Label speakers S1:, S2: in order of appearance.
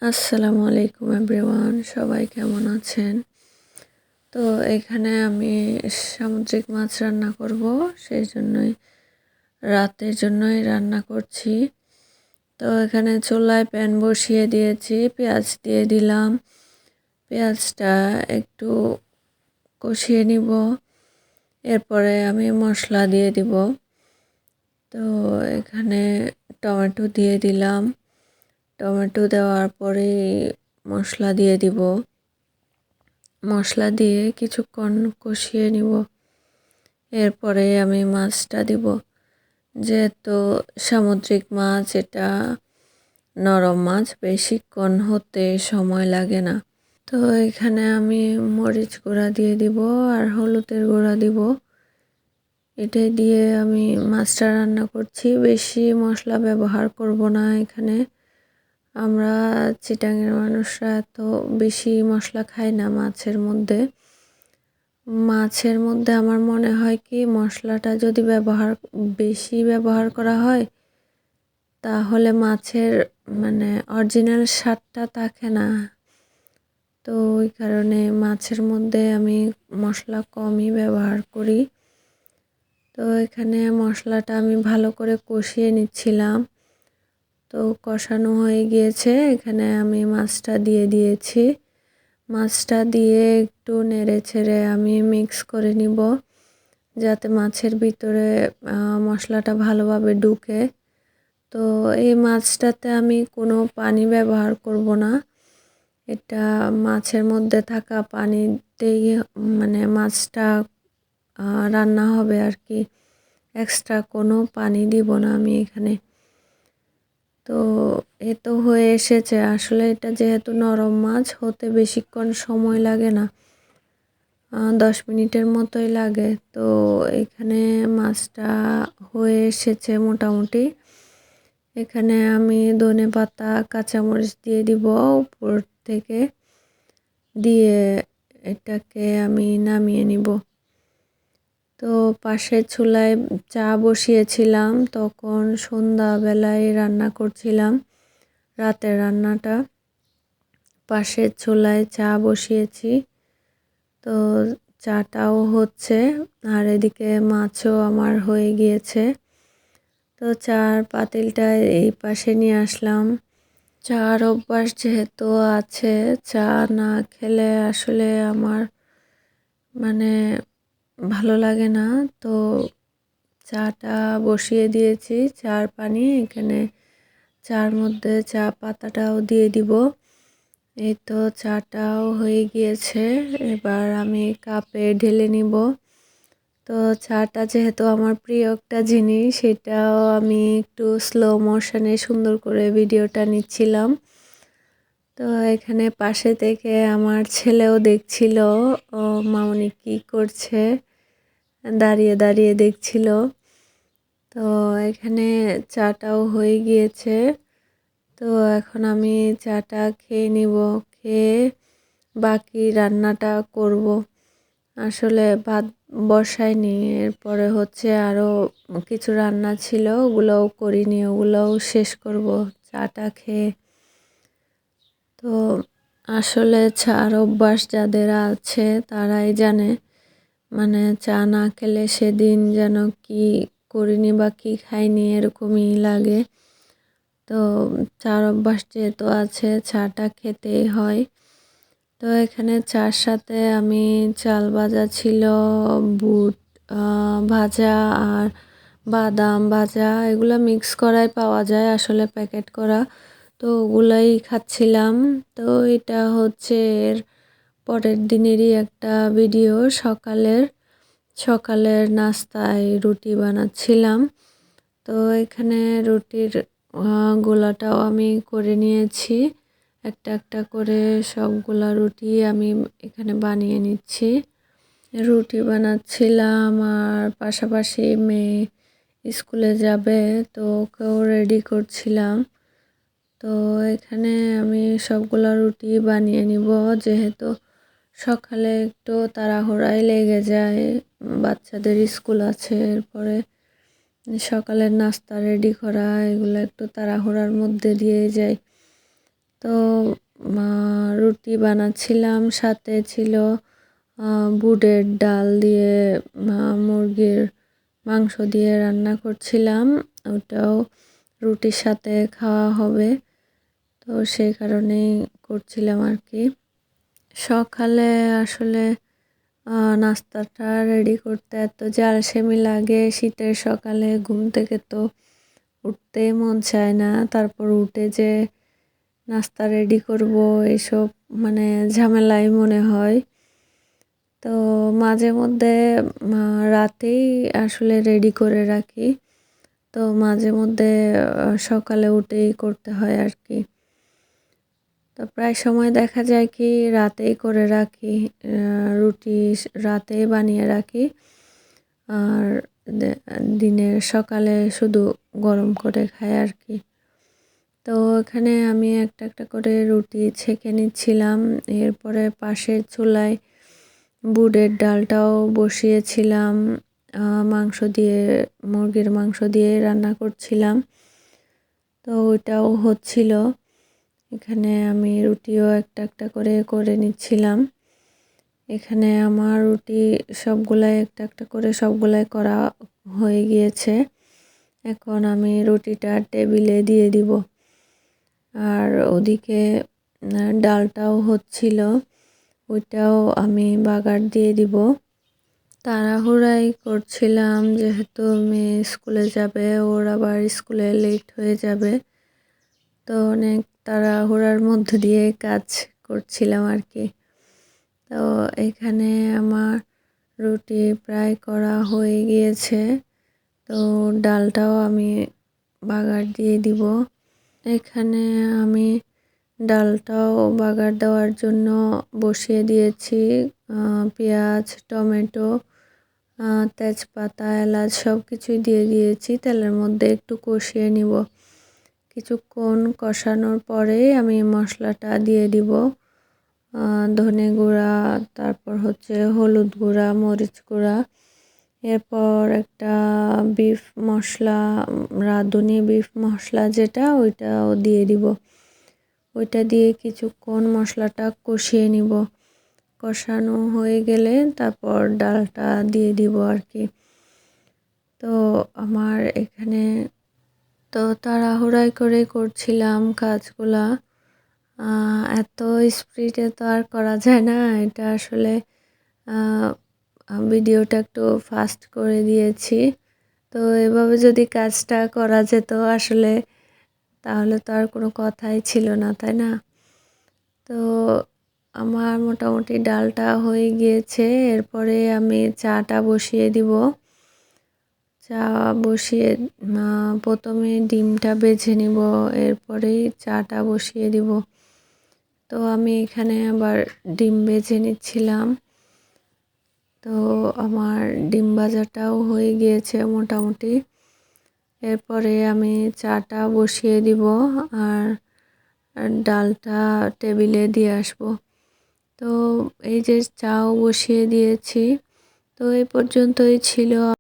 S1: আসসালামু আলাইকুম এভরিওয়ান, সবাই কেমন আছেন? তো এখানে আমি সামুদ্রিক মাছ রান্না করব, সেই জন্যই রাতের জন্যই রান্না করছি। তো এখানে চুলায় প্যান বসিয়ে দিয়েছি, পেঁয়াজ দিয়ে দিলাম। পেঁয়াজটা একটু কষিয়ে নিব, এরপরে আমি মশলা দিয়ে দিব। তো এখানে টমেটো দিয়ে দিলাম। টমেটো দেওয়ার পরে মশলা দিয়ে দিব। মশলা দিয়ে কিছুক্ষণ কষিয়ে নিব, এরপরে আমি মাছটা দিব। যেহেতু সামুদ্রিক মাছ, এটা নরম মাছ, বেশিক্ষণ হতে সময় লাগে না। তো এখানে আমি মরিচ গুঁড়া দিয়ে দিব আর হলুদের গুঁড়া দিব। এটাই দিয়ে আমি মাছটা রান্না করছি, বেশি মশলা ব্যবহার করব না। এখানে আমরা চিটাঙের মানুষরা এত বেশি মশলা খাই না মাছের মধ্যে। আমার মনে হয় কি, মশলাটা যদি বেশি ব্যবহার করা হয়, তাহলে মাছের অরিজিনাল স্বাদটা থাকে না। তো ওই কারণে মাছের মধ্যে আমি মশলা কমই ব্যবহার করি। তো এখানে মশলাটা আমি ভালো করে কষিয়ে নিচ্ছিলাম। তো কষানো হয়ে গিয়েছে, এখানে আমি মাছটা দিয়ে দিয়েছি। মাছটা দিয়ে একটু নেড়ে ছেড়ে আমি মিক্স করে নিব, যাতে মাছের ভিতরে মশলাটা ভালোভাবে ঢুকে। তো এই মাছটাতে আমি কোনো পানি ব্যবহার করব না। এটা মাছের মধ্যে থাকা পানিতেই মাছটা রান্না হবে আর কি। এক্সট্রা কোনো পানি দিব না আমি এখানে। তো এ তো হয়ে এসেছে। আসলে এটা যেহেতু নরম মাছ, হতে বেশিক্ষণ সময় লাগে না, 10 মিনিটের মতোই লাগে। তো এখানে মাছটা হয়ে এসেছে মোটামুটি। এখানে আমি ধনেপাতা, কাঁচামরিচ দিয়ে দিব উপর থেকে, দিয়ে এটাকে আমি নামিয়ে নিব। তো পাশের চুলায় চা বসিয়েছিলাম, তখন সন্ধ্যাবেলায় রান্না করছিলাম রাতের রান্নাটা। পাশের চুলায় চা বসিয়েছি, তো চাটাও হচ্ছে আর এদিকে মাছও আমার হয়ে গিয়েছে। তো চার পাতিলটা এই পাশে নিয়ে আসলাম। চার অভ্যাস যেহেতু আছে, চা না খেলে আসলে আমার ভালো লাগে না। তো চাটা বসিয়ে দিয়েছি, চার পানি। এখানে চার মধ্যে চা পাতাটাও দিয়ে দিব। এই তো চাটাও হয়ে গিয়েছে, এবার আমি কাপে ঢেলে নিব। তো চাটা যেহেতু আমার প্রিয় একটা জিনিস, সেটাও আমি একটু স্লো মোশনে সুন্দর করে ভিডিওটা নিচ্ছিলাম। তো এখানে পাশে থেকে আমার ছেলেও দেখছিল, ও মামনি কি করছে, দাঁড়িয়ে দাঁড়িয়ে দেখছিল। তো এখানে চাটাও হয়ে গিয়েছে। তো এখন আমি চাটা খেয়ে নিব, খেয়ে বাকি রান্নাটা করব। আসলে ভাত বসাইনি, এরপরে হচ্ছে আরও কিছু রান্না ছিল, ওগুলোও করিনি, ওগুলোও শেষ করব চাটা খেয়ে। তো আসলে চার অভ্যাস যাদের আছে তারাই জানে, চা না খেলে সেদিন যেন কি করিনি বা কি খাইনি এরকমই লাগে। তো চার অভ্যাস যেহেতু আছে, চাটা খেতেই হয়। তো এখানে চার সাথে আমি চাল ভাজা ছিল, বুট ভাজা আর বাদাম ভাজা, এগুলো মিক্স করাই পাওয়া যায়, আসলে প্যাকেট করা। তো ওগুলাই খাচ্ছিলাম। তো এটা হচ্ছে এর পরের দিনেরই একটা ভিডিও। সকালের নাস্তায় রুটি বানাচ্ছিলাম। তো এখানে রুটির গোলাটাও আমি করে নিয়েছি, একটা একটা করে সবগুলা রুটি আমি এখানে বানিয়ে নিচ্ছি। রুটি বানাচ্ছিলাম আর পাশাপাশি মেয়ে স্কুলে যাবে, তো ওকেও রেডি করছিলাম। তো এখানে আমি সবগুলা রুটি বানিয়ে নিব, যেহেতু সকালে একটু তাড়াহুড়াই লেগে যায়, বাচ্চাদের স্কুল আছে, এরপরে সকালের নাস্তা রেডি করা, এগুলো একটু তাড়াহুড়ার মধ্যে দিয়ে যায়। তো রুটি বানাচ্ছিলাম, সাথে ছিল বুটের ডাল দিয়ে মুরগির মাংস দিয়ে রান্না করছিলাম। ওটাও রুটির সাথে খাওয়া হবে, তো সেই কারণেই করছিলাম আর কি। সকালে আসলে নাস্তাটা রেডি করতে এত যে আলসেমি লাগে, শীতের সকালে ঘুম থেকে তো উঠতেই মন চায় না। তারপর উঠে যে নাস্তা রেডি করব এসব মানে ঝামেলাই মনে হয়। তো মাঝে মধ্যে রাতেই আসলে রেডি করে রাখি, তো মাঝে মধ্যে সকালে উঠেই করতে হয় আর কি। তো প্রায় সময় দেখা যায় কি রাতেই করে রাখি, রুটি রাতেই বানিয়ে রাখি, আর দিনের সকালে শুধু গরম করে খাই আর কি। তো এখানে আমি একটা একটা করে রুটি ছেঁকে নিচ্ছিলাম। এরপরে পাশের চুলায় বুটের ডালটাও বসিয়েছিলাম, মাংস দিয়ে, মুরগির মাংস দিয়ে রান্না করছিলাম। তো ওইটাও হচ্ছিল। এখানে আমি রুটিও একটা একটা করে নিচ্ছিলাম। এখানে আমার রুটি সবগুলাই একটা একটা করে সবগুলাই করা হয়ে গিয়েছে। এখন আমি রুটিটা টেবিলে দিয়ে দিব, আর ওদিকে ডালটাও হচ্ছিল, ওইটাও আমি বাগার দিয়ে দিব। তাড়াহুড়াই করছিলাম যেহেতু মেয়ে স্কুলে যাবে, ওর আবার স্কুলে লেট হয়ে যাবে, তো অনেক তাড়াহুড়ার মধ্য দিয়ে কাজ করছিলাম আর কি। তো এখানে আমার রুটি প্রায় করা হয়ে গিয়েছে, তো ডালটাও আমি বাগার দিয়ে দিব। এখানে আমি ডালটাও বাগার দেওয়ার জন্য বসিয়ে দিয়েছি। পেঁয়াজ, টমেটো, তেজপাতা, এলাচ সব কিছুই দিয়ে দিয়েছি। তেলের মধ্যে একটু কষিয়ে নিব। কিছুক্ষণ কষানোর পরে আমি মশলাটা দিয়ে দিব, ধনে গুঁড়া, তারপর হচ্ছে হলুদ গুঁড়া, মরিচ গুঁড়া, এরপর একটা বিফ মশলা, রাঁধুনি বিফ মশলা যেটা, ওইটাও দিয়ে দিব। ওইটা দিয়ে কিছুক্ষণ মশলাটা কষিয়ে নিব। কষানো হয়ে গেলে তারপর ডালটা দিয়ে দিব আর কি। তো আমার এখানে তো তাড়াহুড়াই করে করছিলাম কাজগুলা, এত স্পিডে তো আর করা যায় না। এটা আসলে ভিডিওটা একটু ফাস্ট করে দিয়েছি। তো এভাবে যদি কাজটা করা যেত আসলে, তাহলে তো আর কোনো কথাই ছিল না, তাই না? তো আমার মোটামুটি ডালটা হয়ে গিয়েছে। এরপরে আমি চাটা বসিয়ে দিব। চা বসিয়ে প্রথমে ডিমটা বেজে নিব, এরপরেই চাটা বসিয়ে দিব। তো আমি এখানে আবার ডিম বেজে নিচ্ছিলাম। তো আমার ডিম ভাজাটাও হয়ে গিয়েছে মোটামুটি। এরপরে আমি চাটা বসিয়ে দিব, আর ডালটা টেবিলে দিয়ে আসব। তো এই যে চাও বসিয়ে দিয়েছি। তো এই পর্যন্তই ছিল।